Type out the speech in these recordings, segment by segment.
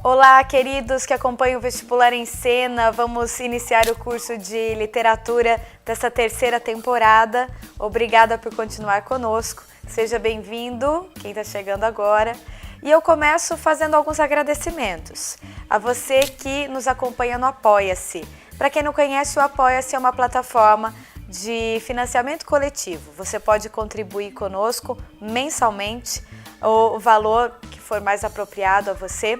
Olá, queridos que acompanham o Vestibular em Cena. Vamos iniciar o curso de literatura dessa terceira temporada. Obrigada por continuar conosco. Seja bem-vindo, quem está chegando agora. E eu começo fazendo alguns agradecimentos a você que nos acompanha no Apoia-se. Para quem não conhece, o Apoia-se é uma plataforma de financiamento coletivo. Você pode contribuir conosco mensalmente, o valor que for mais apropriado a você.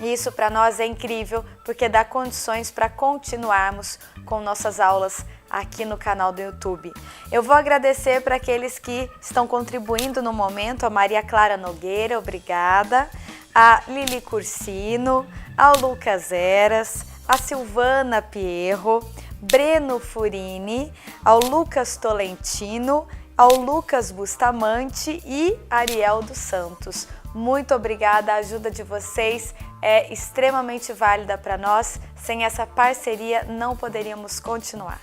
Isso para nós é incrível, porque dá condições para continuarmos com nossas aulas aqui no canal do YouTube. Eu vou agradecer para aqueles que estão contribuindo no momento, a Maria Clara Nogueira, obrigada, a Lili Cursino, ao Lucas Eras, a Silvana Pierro, Breno Furini, ao Lucas Tolentino, ao Lucas Bustamante e Ariel dos Santos. Muito obrigada, a ajuda de vocês é extremamente válida para nós. Sem essa parceria não poderíamos continuar.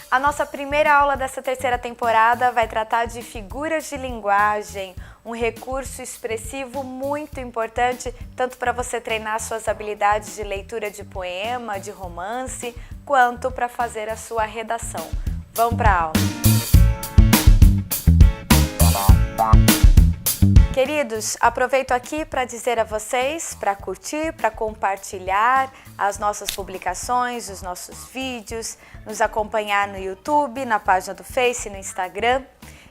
A nossa primeira aula dessa terceira temporada vai tratar de figuras de linguagem, um recurso expressivo muito importante, tanto para você treinar suas habilidades de leitura de poema, de romance, quanto para fazer a sua redação. Vamos para a aula! Queridos, aproveito aqui para dizer a vocês, para curtir, para compartilhar as nossas publicações, os nossos vídeos, nos acompanhar no YouTube, na página do Face, no Instagram.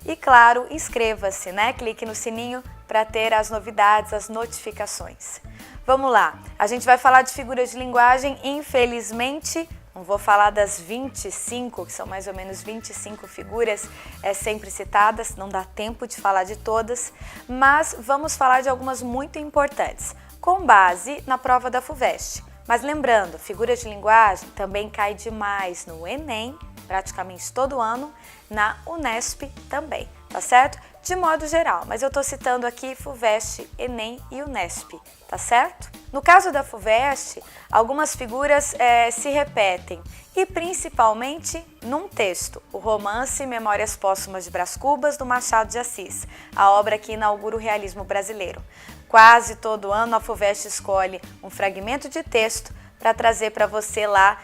E claro, inscreva-se, né? Clique no sininho para ter as novidades, as notificações. Vamos lá, a gente vai falar de figuras de linguagem, infelizmente. Não vou falar das 25, que são mais ou menos 25 figuras sempre citadas, não dá tempo de falar de todas, mas vamos falar de algumas muito importantes, com base na prova da FUVEST. Mas lembrando, figuras de linguagem também cai demais no Enem, praticamente todo ano, na Unesp também, tá certo? De modo geral, mas eu estou citando aqui FUVEST, Enem e Unesp, tá certo? No caso da FUVEST, algumas figuras se repetem e principalmente num texto, o romance Memórias Póstumas de Brás Cubas, do Machado de Assis, a obra que inaugura o realismo brasileiro. Quase todo ano a FUVEST escolhe um fragmento de texto para trazer para você lá,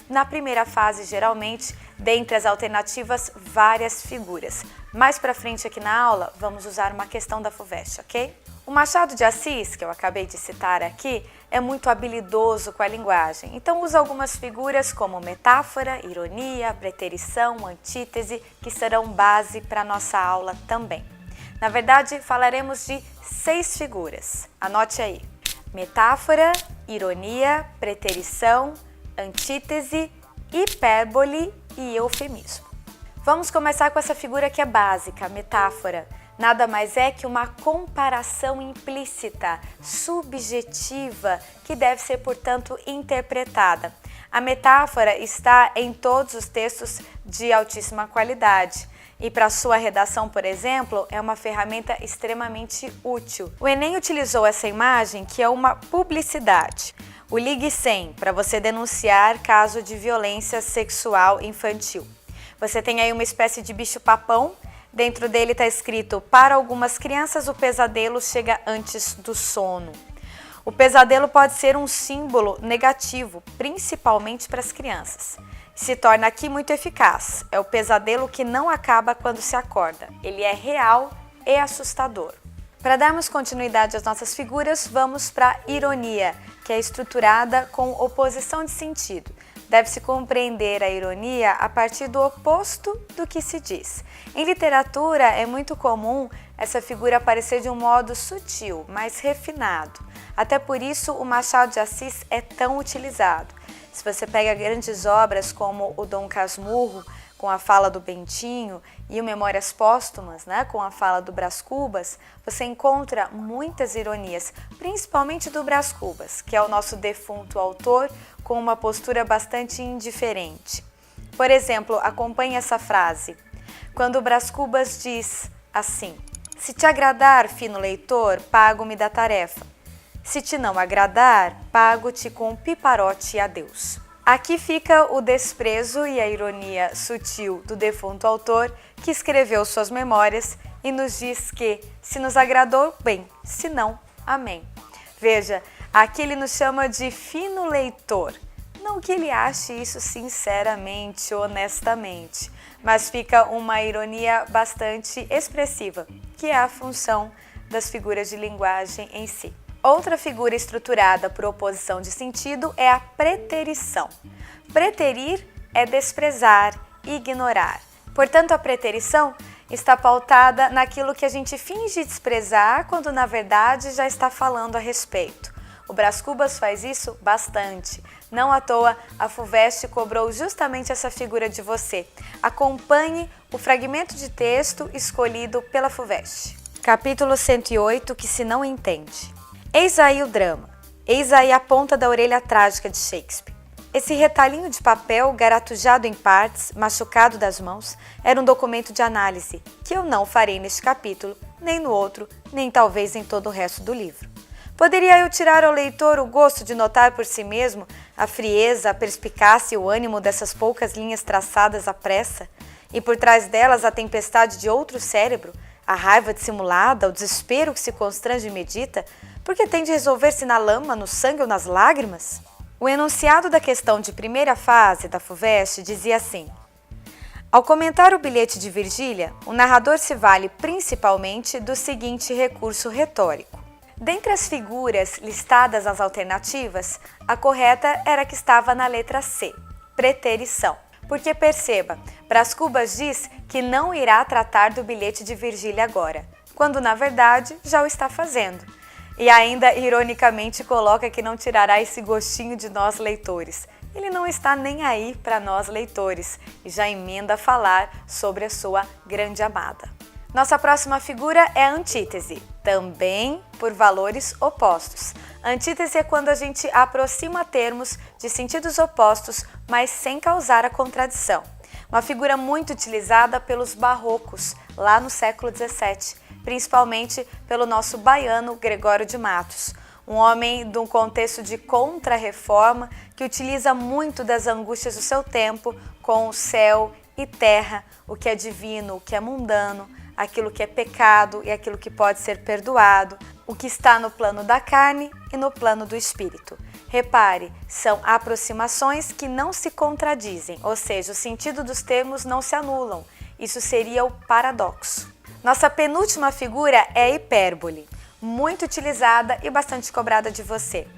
na primeira fase geralmente, dentre as alternativas, várias figuras. Mais para frente aqui na aula, vamos usar uma questão da FUVEST, ok? O Machado de Assis, que eu acabei de citar aqui, é muito habilidoso com a linguagem, então usa algumas figuras como metáfora, ironia, preterição, antítese, que serão base para a nossa aula também. Na verdade, falaremos de 6 figuras, anote aí. Metáfora, ironia, preterição, antítese, hipérbole e eufemismo. Vamos começar com essa figura que é básica, a metáfora. Nada mais é que uma comparação implícita, subjetiva, que deve ser, portanto, interpretada. A metáfora está em todos os textos de altíssima qualidade. E para sua redação, por exemplo, é uma ferramenta extremamente útil. O Enem utilizou essa imagem, que é uma publicidade. O Ligue 100, para você denunciar caso de violência sexual infantil. Você tem aí uma espécie de bicho-papão, dentro dele está escrito: para algumas crianças o pesadelo chega antes do sono. O pesadelo pode ser um símbolo negativo, principalmente para as crianças. Se torna aqui muito eficaz. É o pesadelo que não acaba quando se acorda. Ele é real e assustador. Para darmos continuidade às nossas figuras, vamos para a ironia, que é estruturada com oposição de sentido. Deve-se compreender a ironia a partir do oposto do que se diz. Em literatura, é muito comum essa figura aparecer de um modo sutil, mais refinado. Até por isso, o Machado de Assis é tão utilizado. Se você pega grandes obras como o Dom Casmurro, com a fala do Bentinho, e o Memórias Póstumas, né, com a fala do Brás Cubas, você encontra muitas ironias, principalmente do Brás Cubas, que é o nosso defunto autor, com uma postura bastante indiferente. Por exemplo, acompanhe essa frase. Quando o Brás Cubas diz assim: se te agradar, fino leitor, pago-me da tarefa. Se te não agradar, pago-te com um piparote e adeus. Aqui fica o desprezo e a ironia sutil do defunto autor que escreveu suas memórias e nos diz que, se nos agradou, bem, se não, amém. Veja, Aqui ele nos chama de fino leitor. Não que ele ache isso sinceramente, honestamente, mas fica uma ironia bastante expressiva, que é a função das figuras de linguagem em si. Outra figura estruturada por oposição de sentido é a preterição. Preterir é desprezar, ignorar. Portanto, a preterição está pautada naquilo que a gente finge desprezar quando na verdade já está falando a respeito. O Brás Cubas faz isso bastante. Não à toa, a FUVEST cobrou justamente essa figura de você. Acompanhe o fragmento de texto escolhido pela FUVEST. Capítulo 108, que se não entende. Eis aí o drama. Eis aí a ponta da orelha trágica de Shakespeare. Esse retalhinho de papel, garatujado em partes, machucado das mãos, era um documento de análise, que eu não farei neste capítulo, nem no outro, nem talvez em todo o resto do livro. Poderia eu tirar ao leitor o gosto de notar por si mesmo a frieza, a perspicácia e o ânimo dessas poucas linhas traçadas à pressa, e por trás delas a tempestade de outro cérebro, a raiva dissimulada, o desespero que se constrange e medita, porque tem de resolver-se na lama, no sangue ou nas lágrimas? O enunciado da questão de primeira fase da FUVEST dizia assim: ao comentar o bilhete de Virgília, o narrador se vale principalmente do seguinte recurso retórico. Dentre as figuras listadas nas alternativas, a correta era a que estava na letra C, preterição. Porque perceba, Brás Cubas diz que não irá tratar do bilhete de Virgília agora, quando na verdade já o está fazendo. E ainda ironicamente coloca que não tirará esse gostinho de nós leitores. Ele não está nem aí para nós leitores e já emenda a falar sobre a sua grande amada. Nossa próxima figura é a antítese, também por valores opostos. Antítese é quando a gente aproxima termos de sentidos opostos, mas sem causar a contradição. Uma figura muito utilizada pelos barrocos, lá no século XVII, principalmente pelo nosso baiano Gregório de Matos, um homem de um contexto de contra-reforma que utiliza muito das angústias do seu tempo com o céu e terra, o que é divino, o que é mundano, aquilo que é pecado e aquilo que pode ser perdoado, o que está no plano da carne e no plano do espírito. Repare, são aproximações que não se contradizem, ou seja, o sentido dos termos não se anulam. Isso seria o paradoxo. Nossa penúltima figura é a hipérbole, muito utilizada e bastante cobrada de você.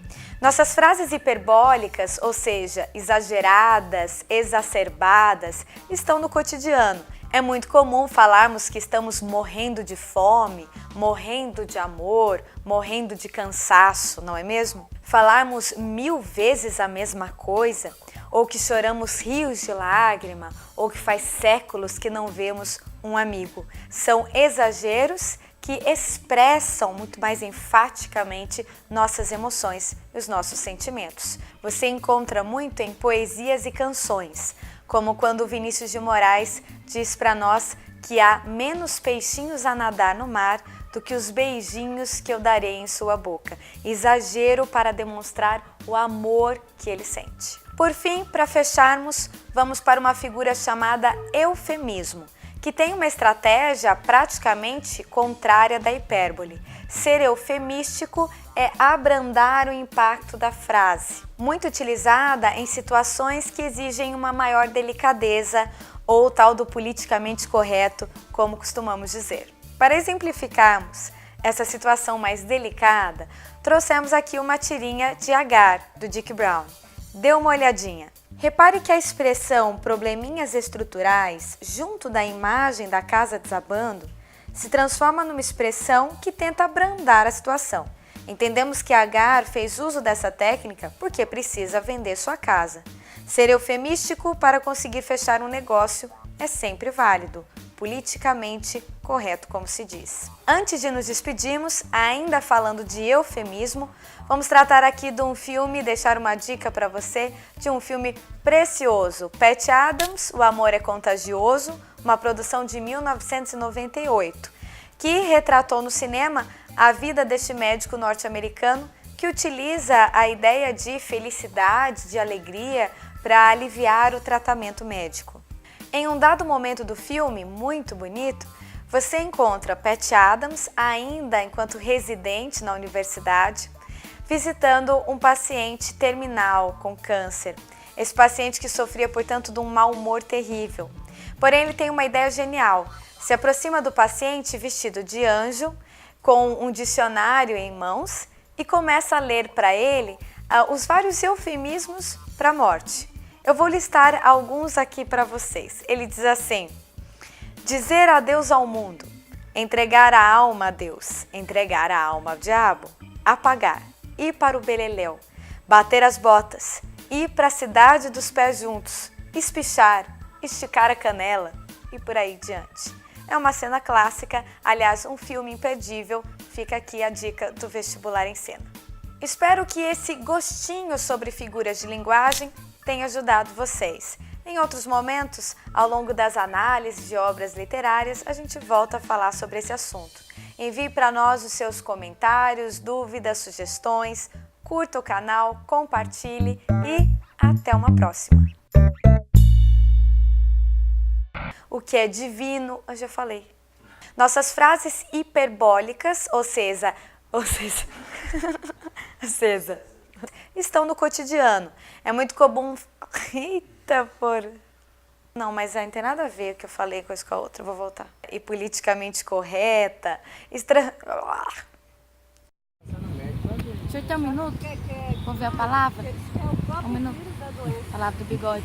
Nossas frases hiperbólicas, ou seja, exageradas, exacerbadas, estão no cotidiano. É muito comum falarmos que estamos morrendo de fome, morrendo de amor, morrendo de cansaço, não é mesmo? Falarmos 1000 vezes a mesma coisa, ou que choramos rios de lágrima, ou que faz séculos que não vemos um amigo. São exageros que expressam muito mais enfaticamente nossas emoções e os nossos sentimentos. Você encontra muito em poesias e canções, como quando Vinícius de Moraes diz para nós que há menos peixinhos a nadar no mar do que os beijinhos que eu darei em sua boca. Exagero para demonstrar o amor que ele sente. Por fim, para fecharmos, vamos para uma figura chamada eufemismo, que tem uma estratégia praticamente contrária da hipérbole. Ser eufemístico é abrandar o impacto da frase, muito utilizada em situações que exigem uma maior delicadeza ou tal do politicamente correto, como costumamos dizer. Para exemplificarmos essa situação mais delicada, trouxemos aqui uma tirinha de Agar, do Dick Brown. Dê uma olhadinha. Repare que a expressão probleminhas estruturais, junto da imagem da casa desabando, se transforma numa expressão que tenta abrandar a situação. Entendemos que Agar fez uso dessa técnica porque precisa vender sua casa. Ser eufemístico para conseguir fechar um negócio é sempre válido, politicamente correto, como se diz. Antes de nos despedirmos, ainda falando de eufemismo, vamos tratar aqui de um filme, deixar uma dica para você, de um filme precioso, Patch Adams, O Amor é Contagioso, uma produção de 1998, que retratou no cinema a vida deste médico norte-americano que utiliza a ideia de felicidade, de alegria, para aliviar o tratamento médico. Em um dado momento do filme, muito bonito, você encontra Patch Adams, ainda enquanto residente na universidade, visitando um paciente terminal com câncer. Esse paciente que sofria, portanto, de um mau humor terrível. Porém, ele tem uma ideia genial. Se aproxima do paciente vestido de anjo, com um dicionário em mãos, e começa a ler para ele os vários eufemismos para a morte. Eu vou listar alguns aqui para vocês. Ele diz assim: dizer adeus ao mundo, entregar a alma a Deus, entregar a alma ao diabo, apagar, ir para o beleléu, bater as botas, ir para a cidade dos pés juntos, espichar, esticar a canela e por aí diante. É uma cena clássica, aliás, um filme imperdível. Fica aqui a dica do Vestibular em Cena. Espero que esse gostinho sobre figuras de linguagem tenha ajudado vocês. Em outros momentos, ao longo das análises de obras literárias, a gente volta a falar sobre esse assunto. Envie para nós os seus comentários, dúvidas, sugestões, curta o canal, compartilhe e até uma próxima. O que é divino, eu já falei. Nossas frases hiperbólicas, ou seja, estão no cotidiano. É muito comum... Eita, porra. Não, mas não tem nada a ver o que eu falei com isso com a outra. Vou voltar. E politicamente correta. Deixa eu ter um minuto. Vamos ver a palavra? Um minuto. A palavra do bigode.